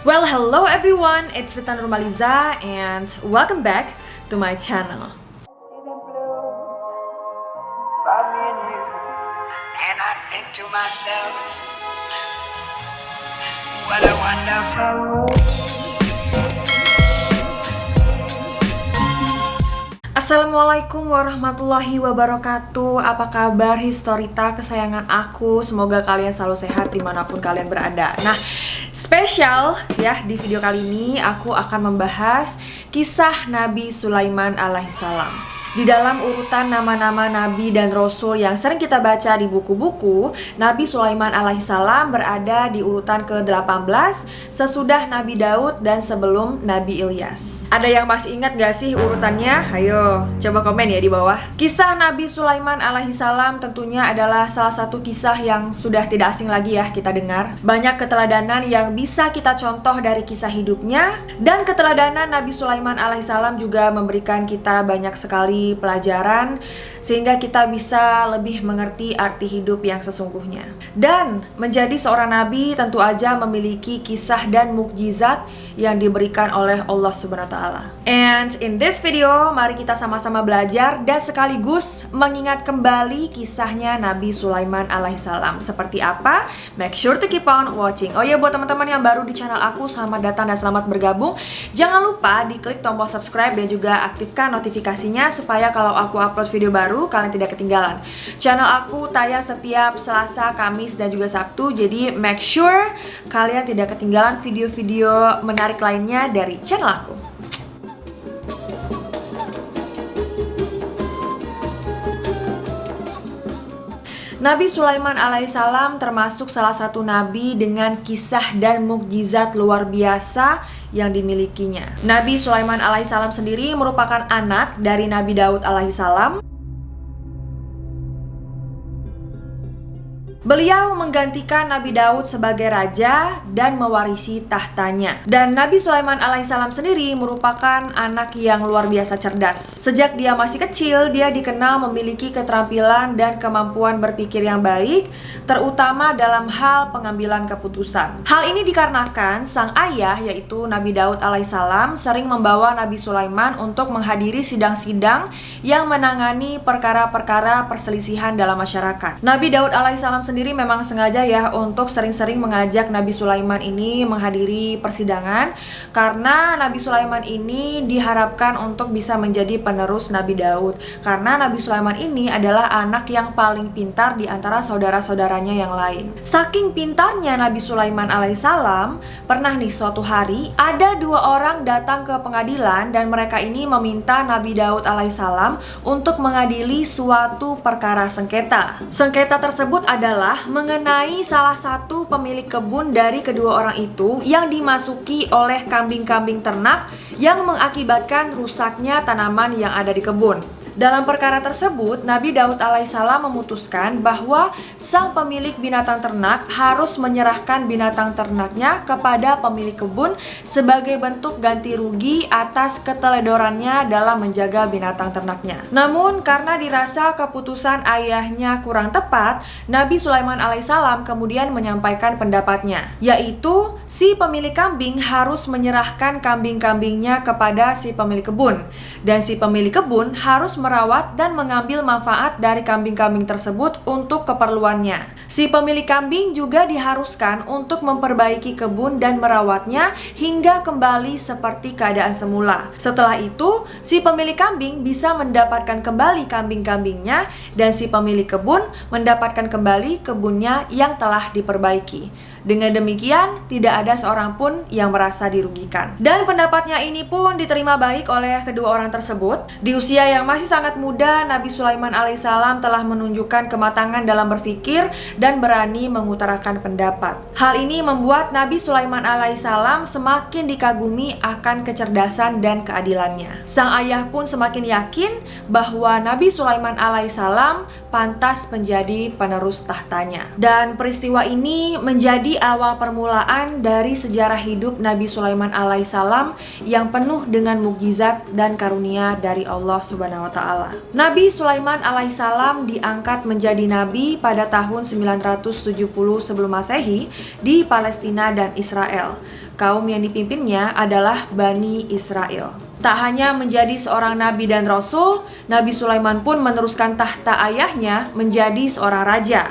Well, hello everyone, it's Rita Nurmaliza and welcome back to my channel. And I think to myself, what a wonderful world. Assalamualaikum warahmatullahi wabarakatuh. Apa kabar Historita kesayangan aku? Semoga kalian selalu sehat dimanapun kalian berada. Nah, spesial ya, di video kali ini aku akan membahas kisah Nabi Sulaiman alaihissalam. Di dalam urutan nama-nama Nabi dan Rasul yang sering kita baca di buku-buku, Nabi Sulaiman alaihissalam berada di urutan ke-18 sesudah Nabi Daud dan sebelum Nabi Ilyas. Ada yang masih ingat gak sih urutannya? Ayo, coba komen ya di bawah. Kisah Nabi Sulaiman alaihissalam tentunya adalah salah satu kisah yang sudah tidak asing lagi ya kita dengar. Banyak keteladanan yang bisa kita contoh dari kisah hidupnya, dan keteladanan Nabi Sulaiman alaihissalam juga memberikan kita banyak sekali pelajaran sehingga kita bisa lebih mengerti arti hidup yang sesungguhnya. Dan menjadi seorang nabi tentu aja memiliki kisah dan mukjizat yang diberikan oleh Allah Subhanahu wa taala. And in this video, mari kita sama-sama belajar dan sekaligus mengingat kembali kisahnya Nabi Sulaiman alaihissalam. Seperti apa? Make sure to keep on watching. Oh ya, buat teman-teman yang baru di channel aku, selamat datang dan selamat bergabung. Jangan lupa diklik tombol subscribe dan juga aktifkan notifikasinya supaya kalau aku upload video baru kalian tidak ketinggalan. Channel aku tayang setiap Selasa, Kamis dan juga Sabtu. Jadi make sure kalian tidak ketinggalan video-video menarik lainnya dari channel aku. Nabi Sulaiman alaihissalam termasuk salah satu nabi dengan kisah dan mukjizat luar biasa yang dimilikinya. Nabi Sulaiman alaihissalam sendiri merupakan anak dari Nabi Daud alaihissalam. Beliau menggantikan Nabi Daud sebagai raja dan mewarisi tahtanya. Dan Nabi Sulaiman alaihissalam sendiri merupakan anak yang luar biasa cerdas. Sejak dia masih kecil, dia dikenal memiliki keterampilan dan kemampuan berpikir yang baik, terutama dalam hal pengambilan keputusan. Hal ini dikarenakan sang ayah, yaitu Nabi Daud alaihissalam, sering membawa Nabi Sulaiman untuk menghadiri sidang-sidang yang menangani perkara-perkara perselisihan dalam masyarakat. Nabi Daud alaihissalam sendiri memang sengaja ya untuk sering-sering mengajak Nabi Sulaiman ini menghadiri persidangan, karena Nabi Sulaiman ini diharapkan untuk bisa menjadi penerus Nabi Daud, karena Nabi Sulaiman ini adalah anak yang paling pintar di antara saudara-saudaranya yang lain. Saking pintarnya Nabi Sulaiman alaihissalam, pernah nih suatu hari ada dua orang datang ke pengadilan dan mereka ini meminta Nabi Daud alaihissalam untuk mengadili suatu perkara sengketa. Sengketa tersebut adalah mengenai salah satu pemilik kebun dari kedua orang itu yang dimasuki oleh kambing-kambing ternak yang mengakibatkan rusaknya tanaman yang ada di kebun. Dalam perkara tersebut, Nabi Daud alaihissalam memutuskan bahwa sang pemilik binatang ternak harus menyerahkan binatang ternaknya kepada pemilik kebun sebagai bentuk ganti rugi atas keteledorannya dalam menjaga binatang ternaknya. Namun karena dirasa keputusan ayahnya kurang tepat, Nabi Sulaiman alaihissalam kemudian menyampaikan pendapatnya, yaitu si pemilik kambing harus menyerahkan kambing-kambingnya kepada si pemilik kebun, dan si pemilik kebun harus merawat dan mengambil manfaat dari kambing-kambing tersebut untuk keperluannya. Si pemilik kambing juga diharuskan untuk memperbaiki kebun dan merawatnya hingga kembali seperti keadaan semula. Setelah itu, si pemilik kambing bisa mendapatkan kembali kambing-kambingnya dan si pemilik kebun mendapatkan kembali kebunnya yang telah diperbaiki. Dengan demikian, tidak ada seorang pun yang merasa dirugikan. Dan pendapatnya ini pun diterima baik oleh kedua orang tersebut. Di usia yang masih sangat muda, Nabi Sulaiman alaihissalam telah menunjukkan kematangan dalam berpikir dan berani mengutarakan pendapat. Hal ini membuat Nabi Sulaiman alaihissalam semakin dikagumi akan kecerdasan dan keadilannya. Sang ayah pun semakin yakin bahwa Nabi Sulaiman alaihissalam pantas menjadi penerus tahtanya. Dan peristiwa ini menjadi awal permulaan dari sejarah hidup Nabi Sulaiman alaihissalam yang penuh dengan mukjizat dan karunia dari Allah Subhanahu wa taala. Nabi Sulaiman alaihissalam diangkat menjadi nabi pada tahun 970 sebelum Masehi di Palestina dan Israel. Kaum yang dipimpinnya adalah Bani Israel. Tak hanya menjadi seorang nabi dan rasul, Nabi Sulaiman pun meneruskan tahta ayahnya menjadi seorang raja.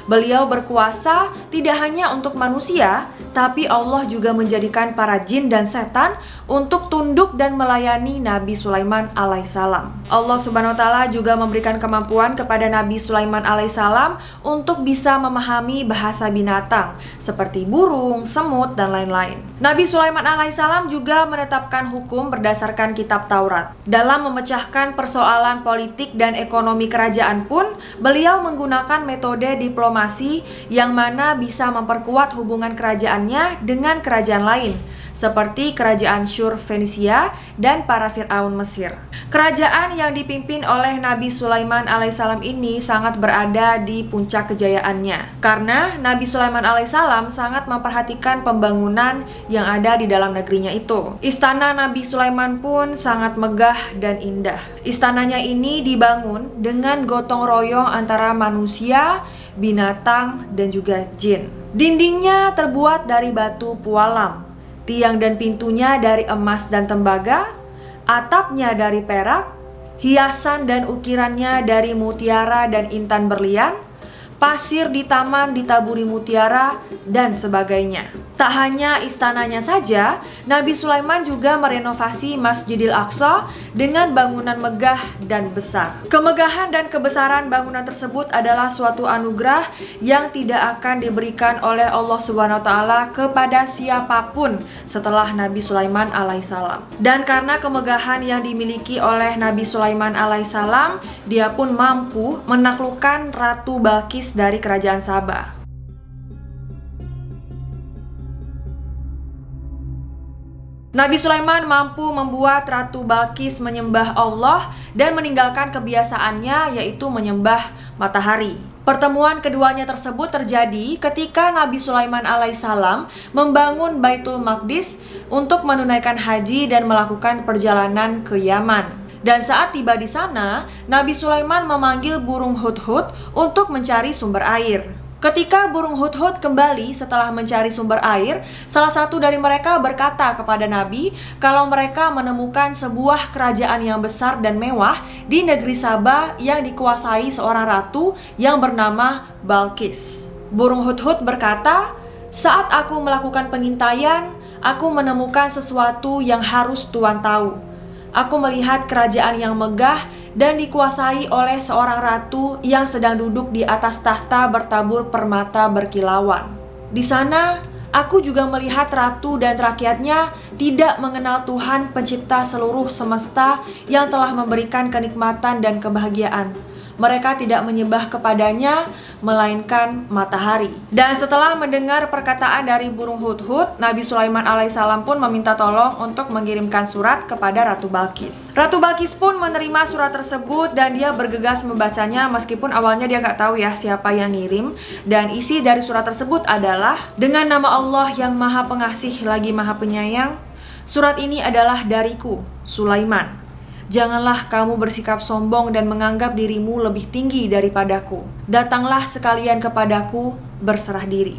Beliau berkuasa tidak hanya untuk manusia, tapi Allah juga menjadikan para jin dan setan untuk tunduk dan melayani Nabi Sulaiman alaihissalam. Allah Subhanahu wa taala juga memberikan kemampuan kepada Nabi Sulaiman alaihissalam untuk bisa memahami bahasa binatang seperti burung, semut, dan lain-lain. Nabi Sulaiman alaihissalam juga menetapkan hukum berdasarkan kitab Taurat. Dalam memecahkan persoalan politik dan ekonomi kerajaan pun, beliau menggunakan metode diplomasi yang mana bisa memperkuat hubungan kerajaannya dengan kerajaan lain, seperti kerajaan Syur Fenisia dan para Fir'aun Mesir. Kerajaan yang dipimpin oleh Nabi Sulaiman alaihissalam ini sangat berada di puncak kejayaannya, karena Nabi Sulaiman alaihissalam sangat memperhatikan pembangunan yang ada di dalam negerinya itu. Istana Nabi Sulaiman pun sangat megah dan indah. Istananya ini dibangun dengan gotong royong antara manusia, binatang, dan juga jin. Dindingnya terbuat dari batu pualam, tiang dan pintunya dari emas dan tembaga, atapnya dari perak, hiasan dan ukirannya dari mutiara dan intan berlian, pasir di taman ditaburi mutiara, dan sebagainya. Tak hanya istananya saja, Nabi Sulaiman juga merenovasi Masjidil Aqsa dengan bangunan megah dan besar. Kemegahan dan kebesaran bangunan tersebut adalah suatu anugerah yang tidak akan diberikan oleh Allah Subhanahu wa taala kepada siapapun setelah Nabi Sulaiman alaihissalam. Dan karena kemegahan yang dimiliki oleh Nabi Sulaiman alaihissalam, dia pun mampu menaklukkan Ratu Balqis dari kerajaan Sabah. Nabi Sulaiman mampu membuat Ratu Balqis menyembah Allah dan meninggalkan kebiasaannya, yaitu menyembah matahari. Pertemuan keduanya tersebut terjadi ketika Nabi Sulaiman alaihissalam membangun Baitul Maqdis untuk menunaikan haji dan melakukan perjalanan ke Yaman. Dan saat tiba di sana, Nabi Sulaiman memanggil burung hudhud untuk mencari sumber air. Ketika burung hudhud kembali setelah mencari sumber air, salah satu dari mereka berkata kepada Nabi kalau mereka menemukan sebuah kerajaan yang besar dan mewah di negeri Sabah yang dikuasai seorang ratu yang bernama Balqis. Burung hudhud berkata, "Saat aku melakukan pengintaian, aku menemukan sesuatu yang harus Tuan tahu. Aku melihat kerajaan yang megah dan dikuasai oleh seorang ratu yang sedang duduk di atas tahta bertabur permata berkilauan. Di sana, aku juga melihat ratu dan rakyatnya tidak mengenal Tuhan pencipta seluruh semesta yang telah memberikan kenikmatan dan kebahagiaan. Mereka tidak menyembah kepadanya, melainkan matahari." Dan setelah mendengar perkataan dari burung hudhud, Nabi Sulaiman alaihissalam pun meminta tolong untuk mengirimkan surat kepada Ratu Balqis. Ratu Balqis pun menerima surat tersebut dan dia bergegas membacanya, meskipun awalnya dia nggak tahu ya siapa yang ngirim. Dan isi dari surat tersebut adalah, "Dengan nama Allah yang maha pengasih lagi maha penyayang, surat ini adalah dariku, Sulaiman. Janganlah kamu bersikap sombong dan menganggap dirimu lebih tinggi daripadaku. Datanglah sekalian kepadaku, berserah diri."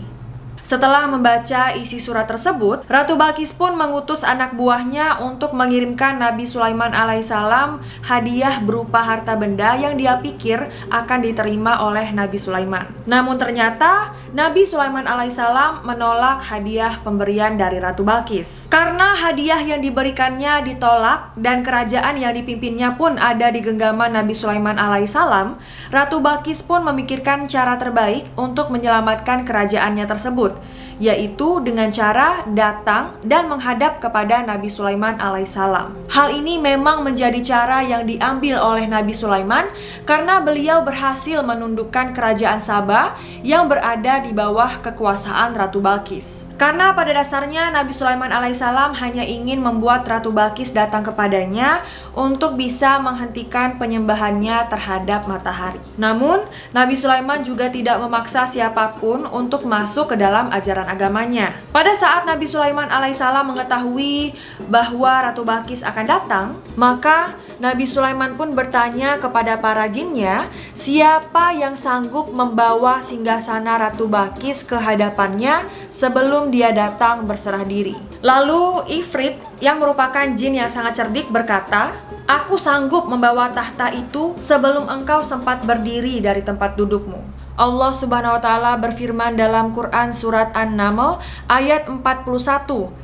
Setelah membaca isi surat tersebut, Ratu Balqis pun mengutus anak buahnya untuk mengirimkan Nabi Sulaiman alaihissalam hadiah berupa harta benda yang dia pikir akan diterima oleh Nabi Sulaiman. Namun ternyata Nabi Sulaiman alaihissalam menolak hadiah pemberian dari Ratu Balqis. Karena hadiah yang diberikannya ditolak dan kerajaan yang dipimpinnya pun ada di genggaman Nabi Sulaiman alaihissalam, Ratu Balqis pun memikirkan cara terbaik untuk menyelamatkan kerajaannya tersebut, yaitu dengan cara datang dan menghadap kepada Nabi Sulaiman alaihissalam. Hal ini memang menjadi cara yang diambil oleh Nabi Sulaiman karena beliau berhasil menundukkan kerajaan Sabah yang berada di bawah kekuasaan Ratu Balqis. Karena pada dasarnya Nabi Sulaiman alaihissalam hanya ingin membuat Ratu Balqis datang kepadanya untuk bisa menghentikan penyembahannya terhadap matahari. Namun, Nabi Sulaiman juga tidak memaksa siapapun untuk masuk ke dalam ajaran agamanya. Pada saat Nabi Sulaiman alaihissalam mengetahui bahwa Ratu Balqis akan datang, maka Nabi Sulaiman pun bertanya kepada para jinnya, siapa yang sanggup membawa singgasana Ratu Balqis ke hadapannya sebelum dia datang berserah diri. Lalu Ifrit yang merupakan jin yang sangat cerdik berkata, aku sanggup membawa tahta itu sebelum engkau sempat berdiri dari tempat dudukmu. Allah Subhanahu wa taala berfirman dalam Quran surat An-Naml ayat 41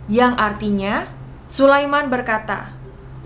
yang artinya, Sulaiman berkata,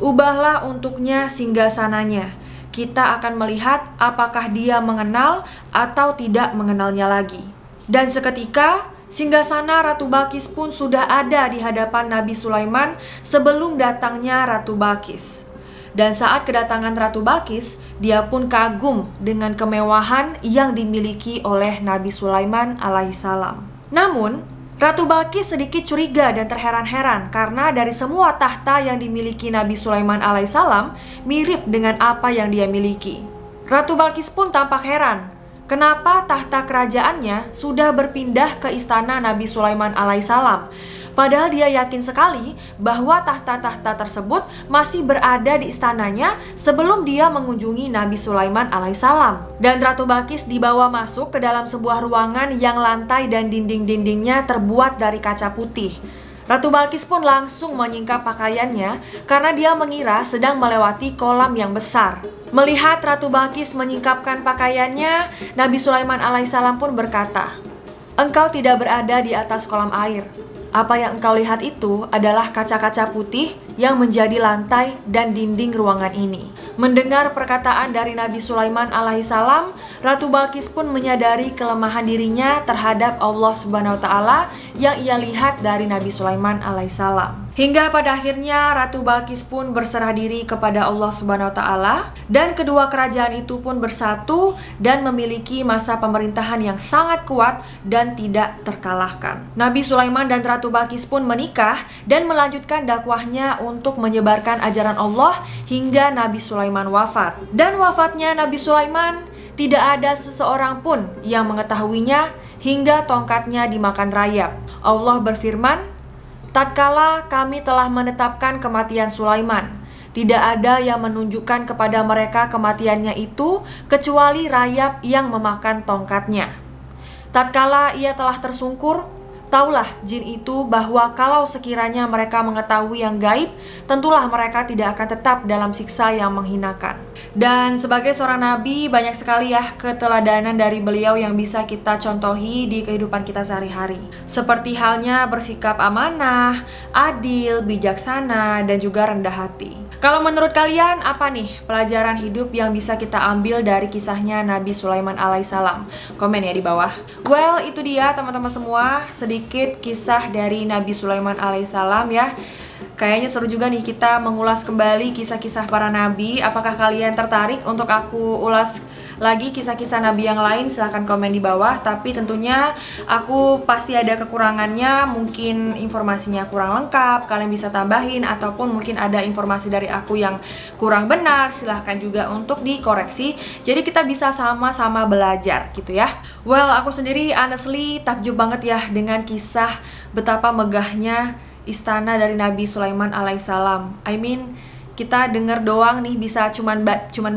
ubahlah untuknya singgasananya. Kita akan melihat apakah dia mengenal atau tidak mengenalnya lagi. Dan seketika singgasana Ratu Balqis pun sudah ada di hadapan Nabi Sulaiman sebelum datangnya Ratu Balqis. Dan saat kedatangan Ratu Balqis, dia pun kagum dengan kemewahan yang dimiliki oleh Nabi Sulaiman alaihissalam. Namun, Ratu Balqis sedikit curiga dan terheran-heran karena dari semua tahta yang dimiliki Nabi Sulaiman alaihissalam mirip dengan apa yang dia miliki. Ratu Balqis pun tampak heran. Kenapa tahta kerajaannya sudah berpindah ke istana Nabi Sulaiman alaihissalam? Padahal dia yakin sekali bahwa tahta-tahta tersebut masih berada di istananya sebelum dia mengunjungi Nabi Sulaiman alaihissalam. Dan Ratu Balqis dibawa masuk ke dalam sebuah ruangan yang lantai dan dinding-dindingnya terbuat dari kaca putih. Ratu Balqis pun langsung menyingkap pakaiannya karena dia mengira sedang melewati kolam yang besar. Melihat Ratu Balqis menyingkapkan pakaiannya, Nabi Sulaiman alaihissalam pun berkata, engkau tidak berada di atas kolam air. Apa yang engkau lihat itu adalah kaca-kaca putih yang menjadi lantai dan dinding ruangan ini. Mendengar perkataan dari Nabi Sulaiman alaihissalam, Ratu Balqis pun menyadari kelemahan dirinya terhadap Allah Subhanahu wa taala yang ia lihat dari Nabi Sulaiman alaihissalam. Hingga pada akhirnya Ratu Balqis pun berserah diri kepada Allah Subhanahu wa taala dan kedua kerajaan itu pun bersatu dan memiliki masa pemerintahan yang sangat kuat dan tidak terkalahkan. Nabi Sulaiman dan Ratu Balqis pun menikah dan melanjutkan dakwahnya untuk menyebarkan ajaran Allah hingga Nabi Sulaiman wafat. Dan wafatnya Nabi Sulaiman tidak ada seseorang pun yang mengetahuinya hingga tongkatnya dimakan rayap. Allah berfirman, tatkala kami telah menetapkan kematian Sulaiman, tidak ada yang menunjukkan kepada mereka kematiannya itu kecuali rayap yang memakan tongkatnya. Tatkala ia telah tersungkur, taulah jin itu bahwa kalau sekiranya mereka mengetahui yang gaib, tentulah mereka tidak akan tetap dalam siksa yang menghinakan. Dan sebagai seorang nabi, banyak sekali ya keteladanan dari beliau yang bisa kita contohi di kehidupan kita sehari-hari. Seperti halnya bersikap amanah, adil, bijaksana, dan juga rendah hati. Kalau menurut kalian, apa nih pelajaran hidup yang bisa kita ambil dari kisahnya Nabi Sulaiman alaihissalam? Komen ya di bawah. Well, itu dia teman-teman semua, sedikit kisah dari Nabi Sulaiman alaihissalam ya. Kayaknya seru juga nih kita mengulas kembali kisah-kisah para nabi. Apakah kalian tertarik untuk aku ulas lagi kisah-kisah nabi yang lain? Silahkan komen di bawah. Tapi tentunya aku pasti ada kekurangannya. Mungkin informasinya kurang lengkap, kalian bisa tambahin. Ataupun mungkin ada informasi dari aku yang kurang benar, silahkan juga untuk dikoreksi. Jadi kita bisa sama-sama belajar gitu ya. Well, aku sendiri honestly takjub banget ya dengan kisah betapa megahnya istana dari Nabi Sulaiman alaihissalam. I mean, kita denger doang nih, bisa cuman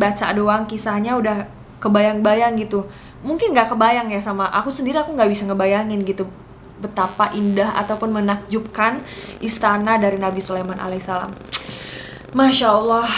baca doang kisahnya udah kebayang-bayang gitu. Mungkin gak kebayang ya sama aku sendiri, aku gak bisa ngebayangin gitu betapa indah ataupun menakjubkan istana dari Nabi Sulaiman alaihissalam. Masya Allah.